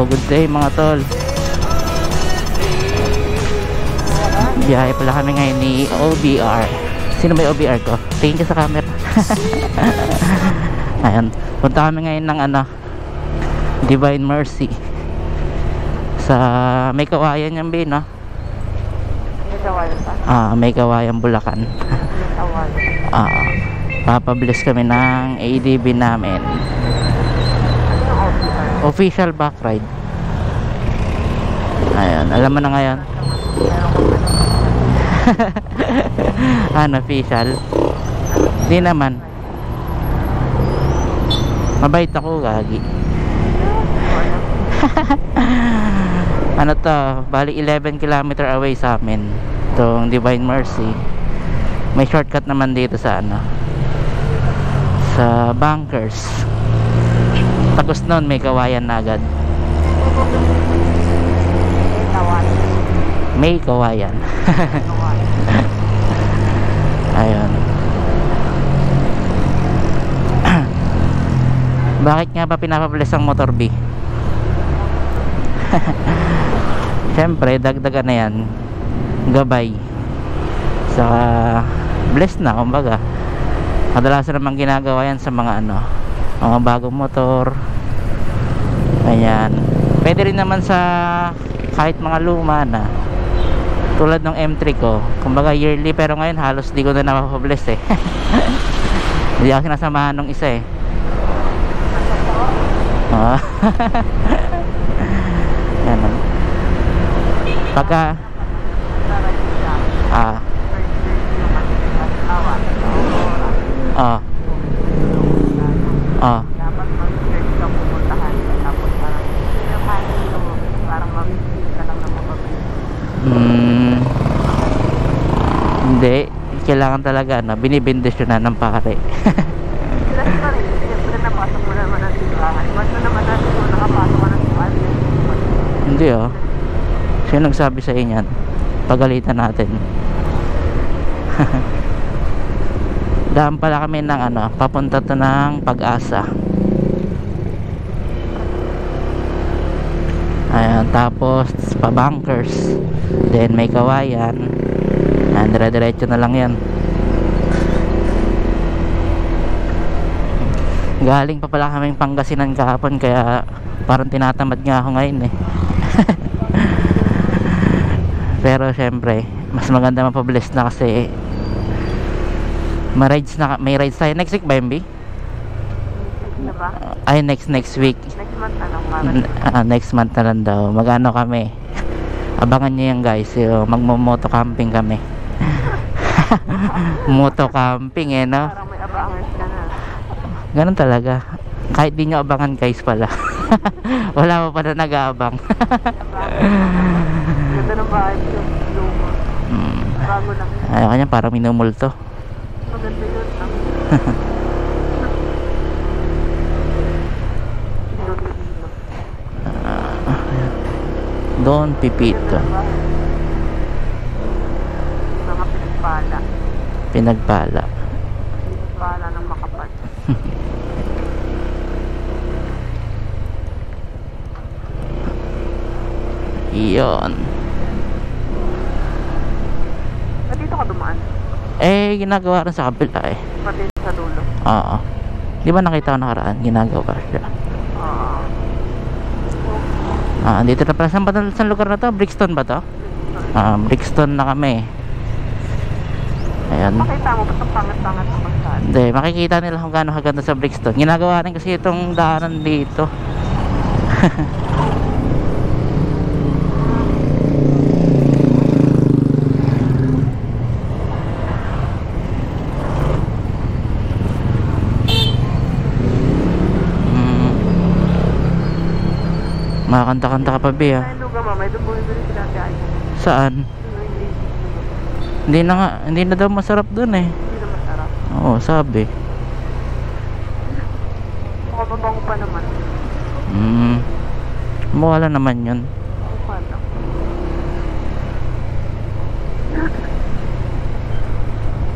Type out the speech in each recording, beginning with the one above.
good day mga tol. Biyahe pala kami ngayon ni OBR. Sino may OBR ko? Tingin ka sa camera. Ayan, punta kami ngayon ng Divine Mercy sa may kawayan yan ba, no? May kawayan pa? May kawayan, Bulacan. May kawayan. Papabless kami ng ADB namin. Official back ride. Ayan, alam mo na ngayon. Official. Hindi naman. Mabait ako, gagi. Ano to, bali 11 km away sa amin itong Divine Mercy. May shortcut naman dito sa sa Bunkers. Tapos nun may kawayan na agad. May kawayan. Ayun. Bakit nga ba pinapabless ang motor B? Siyempre dagdagan na yan, gabay sa bless na, kumbaga. Kadalasan naman ginagawa yan sa mga mga bagong motor. Ayan, pwede rin naman sa kahit mga luma na, tulad ng M3 ko, kumbaga yearly, pero ngayon halos di ko na napapabless eh. Hindi ako sinasamahan nung isa eh. Yan. Pagka dapat mag-search ka pupuntahan, tapos parang mamimili ka lang ng mababili. Hindi, kailangan talaga binibindisyonan ng pare. Kasi pa rin, siyempre napasok mo naman ang simbahan. Iwan mo naman natin kung nakapasok ka ng simbahan. Hindi sino nagsabi sa inyan? Pagalitan natin. Daan pala kami ng papunta to ng Pag-asa. Ayan, tapos pa Bunkers, then may kawayan. Ayan, dire-diretso na lang yan. Galing pa pala kaming Pangasinan kahapon, kaya parang tinatamad nga ako ngayon eh. Pero syempre mas maganda mapabless na kasi may rides tayo next week ba, MB? Ay, next week. Next month Next month na lang daw. Magano kami, abangan nyo yan guys, magmo-moto camping kami. Moto camping no? Parang may abangers ka na. Ganun talaga, kahit di nyo abangan guys pala. Wala pa pala nag-aabang. Ganda ng bahay yung luma. Bago lang. Ayaw kanya, parang minumulto. Maganda yun. Don Pipito. Mga pinagpala. Pinagpala ng makapal. Iyon. Dito ka dumaan? Ginagawa rin sa kabila eh. Pati sa dulo? Oo. Di ba nakita ko nakaraan? Ginagawa siya. Dito na pala. Saan lugar na to? Brixton ba to? Brixton na kami. Ayan. Makita mo, ba't ang pangat-pangat ng pasal? Hindi, makikita nila kung gaano kaganda sa Brixton. Ginagawa rin kasi itong daanan dito. Makakanta-kanta ka pa, Be, Ay, lugar mo, may doon bumibili sila ang dahil. Saan? Hindi na daw masarap dun eh. Hindi na masarap. Oo, sabi. Mabango pa naman. Mawala naman yun. Mukha lang.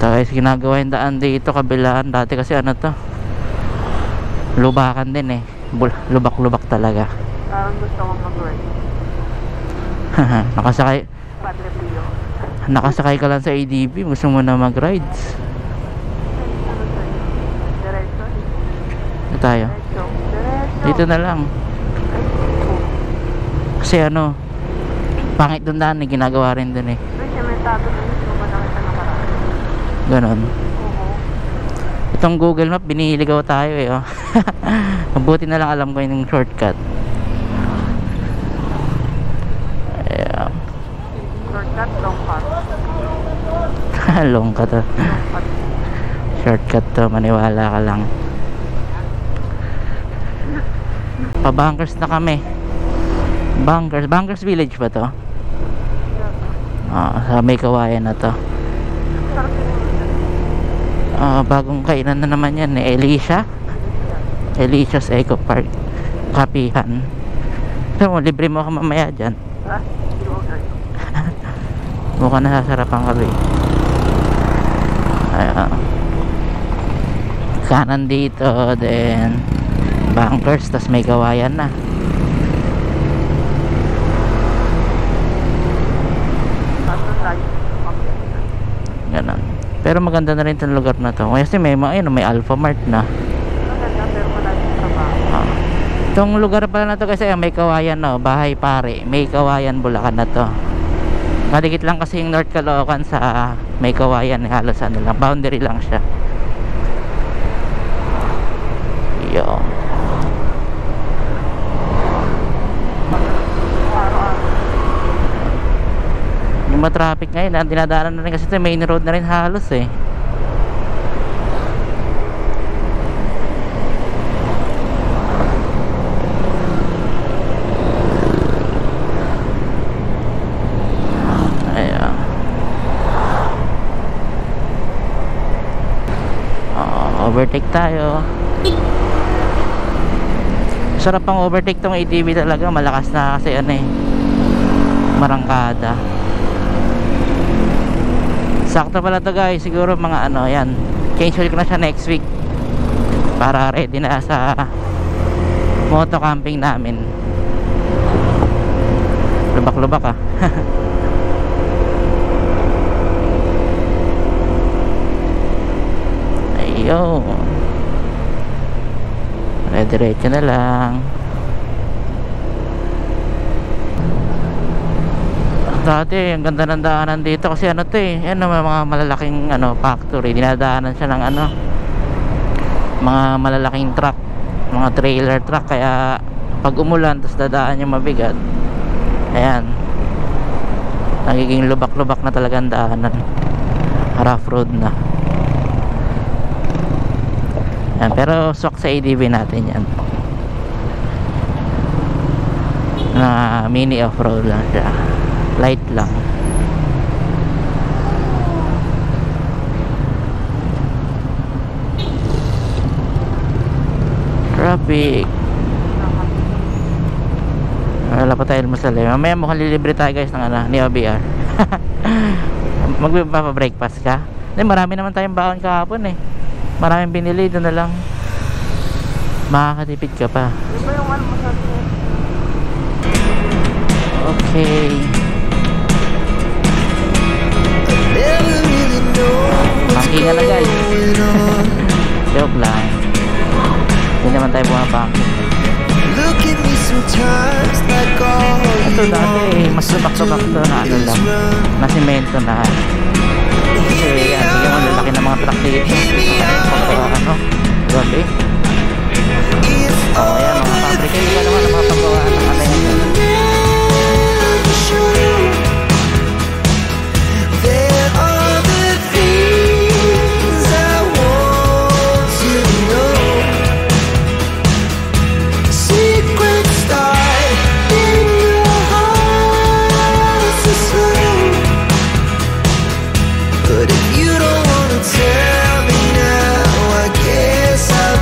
Tapos ginagawa yung daan dito, kabilaan. Dati kasi to, lubakan din eh. Lubak-lubak talaga. Parang gusto kong mag-ride. nakasakay Padre Pio. nakasakay ka lang sa ADB, gusto mo na mag-rides. Ano sa'yo? Diretso. Ito tayo. Diretso. Diretso. Dito na lang. Ay, po. Kasi ano, pangit doon daan eh, ginagawa rin doon eh. Doon siya may tato na yun. Diba nakita nakaraan? Ganon. Oo. Itong Google Map, binihiligaw tayo eh. Oh. Mabuti na lang alam ko yung shortcut. Ayan. Shortcut, long path. Long ka to. Long path. Shortcut to, maniwala ka lang. Pa-bunkers na kami. Bunkers Village ba to? Sa may kawayan na to. Sarap yun. Bagong kainan na naman yan eh. Alicia's Eco Park. Kapihan. So, libre mo ka mamaya dyan. Ha? Okay. Mukhang nasasarapan ka ba eh. Ayan. Kanan dito, then bunkers, tas may kawayan na. Ganon. Pero maganda na rin itong lugar na to. Kasi may Alpha Mart na. Maganda pero malalim sa bahay. Itong lugar pala na to kasi may kawayan no, Bahay Pare. May kawayan Bulacan na to. Madikit lang kasi yung North Caloocan sa may kawayan, halos ano lang, boundary lang siya. Yo. Yung matraffic ngayon, dinadaanan na rin kasi ito, main road na rin halos eh. Ayan. Overtake tayo. Sarap pang overtake tong ATV talaga, malakas na kasi ano eh, marangkada. Sakto pala to guys, siguro mga ano yan, change oil ko na siya next week para ready na sa moto camping namin. Lubak-lubak ah. Ayo, diretso na lang. Dati ang ganda ng daanan dito kasi ano to eh, yan mga malalaking ano factory, dinadaanan siya ng ano, mga malalaking truck, mga trailer truck, kaya pag umulan tapos dadaan yung mabigat, ayan, nagiging lubak-lubak na talaga ang daanan, rough road na. Ayan, pero swak sa ADV natin yan na mini off-road lang siya, light lang. Traffic. Wala pa tayo masali. Mamaya mukhang lilibre tayo guys ng ano, ni OBR. Magpapa-breakfast ka? Hindi, marami naman tayong baon kahapon eh. Maraming binili, doon na lang makakatipid ka pa. Di ba yung ano masabi niya? Okay. Pangkingan na guys. Joke lang. Hindi naman tayo bumabangkin. Ito dati mas lubak-lubak to na ano lang, na simento na. Kasi yan, yung lalaki ng mga truck dito. Ano, grabe. Oh, ayan, mga pabrika, hindi ka naman ang mga pagawaan ng ano yan. But if you don't wanna tell me now, I guess I'll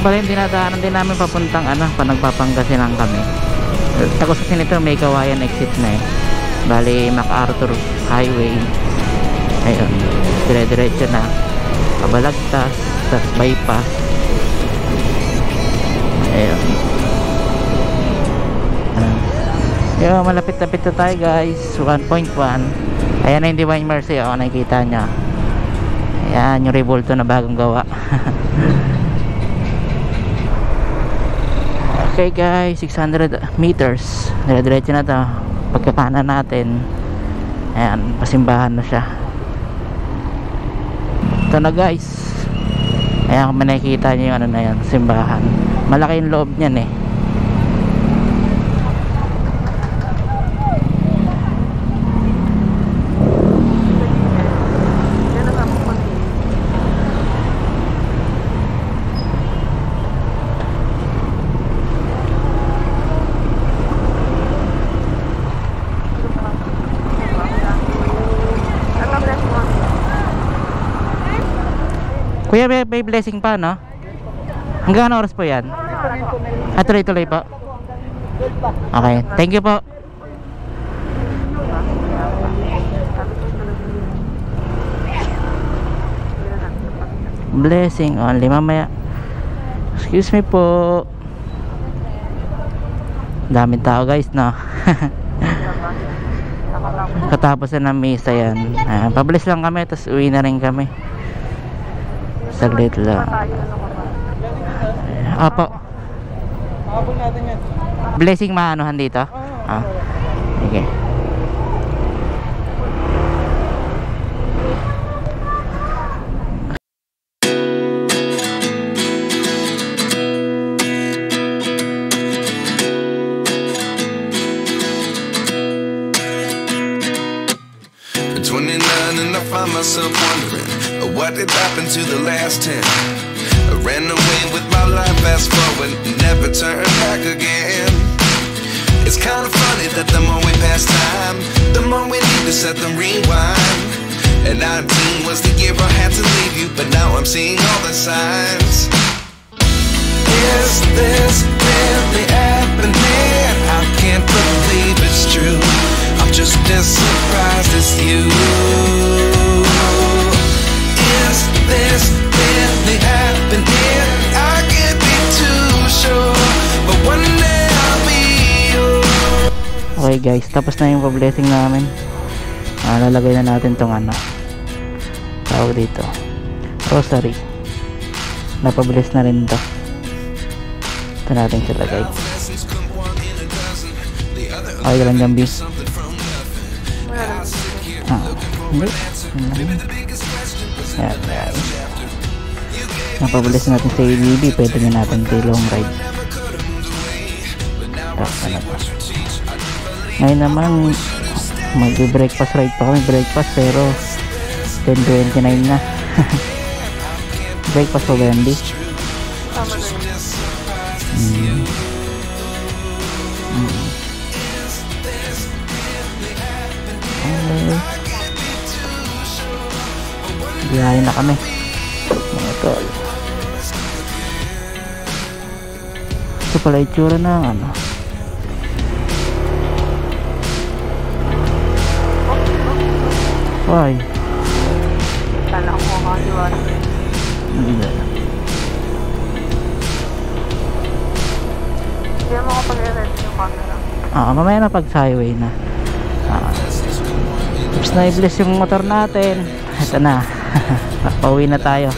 pala yung dinadaanan din namin papuntang pa nagpapangasinan kami. Tapos kasi nito may Kawayan exit na eh. Bali MacArthur Highway. Ayun, dire-diretso na Kabalagtas, tas bypass. Ayun. Yo, malapit-lapit na tayo guys. 1.1. Ayan na yung Divine Mercy, nakikita nyo. Ayan yung Revolto na bagong gawa. Okay guys, 600 meters. Dire-diretso na to. Pagkakanan natin, ayan, pasimbahan na siya. Ito na guys. Ayan, kung nakikita nyo yung na yan, simbahan. Malaki yung loob niyan eh. Kuya, may blessing pa, no? Hanggang ano oras po yan? Tuloy-tuloy po. Okay, thank you po. Blessing only mamaya. Excuse me po. Daming tao guys, no? Katapos na ng misa yan. Pabilis lang kami, tapos uwi na rin kami. Saglit lang. Apo. Habol natin yan. Blessing maanuhan dito? Okay. At 29 and I find myself wondering what did happen to the last 10? I ran away with my life, fast forward, never turn back again. It's kind of funny that the more we pass time, the more we need to set them rewind. And 19 was the year I had to leave you, but now I'm seeing all the signs. Is this really happening? I can't believe it's true. I'm just as surprised as you. Is this really happening? I can't be too sure, but one day I'll be yours. Okay guys, tapos na yung pa-blessing namin. Lalagay na natin tong tawag dito, rosary. Napabilis na rin to. Ito natin sila guys. Okay lang dyan bis. Hindi. Ayan guys, napabilis natin sa ABB. Pwede nyo natin sa long ride. Ngayon naman mag-breakfast ride pa kami. Breakfast pero 10:29 na. Breakfast po ba yan, Di? Biyahe na kami mga tol. Ito pala itsura ng Why? Kala ko makakaliwan. Hindi. Hindi mo kapag-erase yung camera. Mamaya na pag highway na. Tapos na i-bless yung motor natin. Ito na. Pauwi na tayo.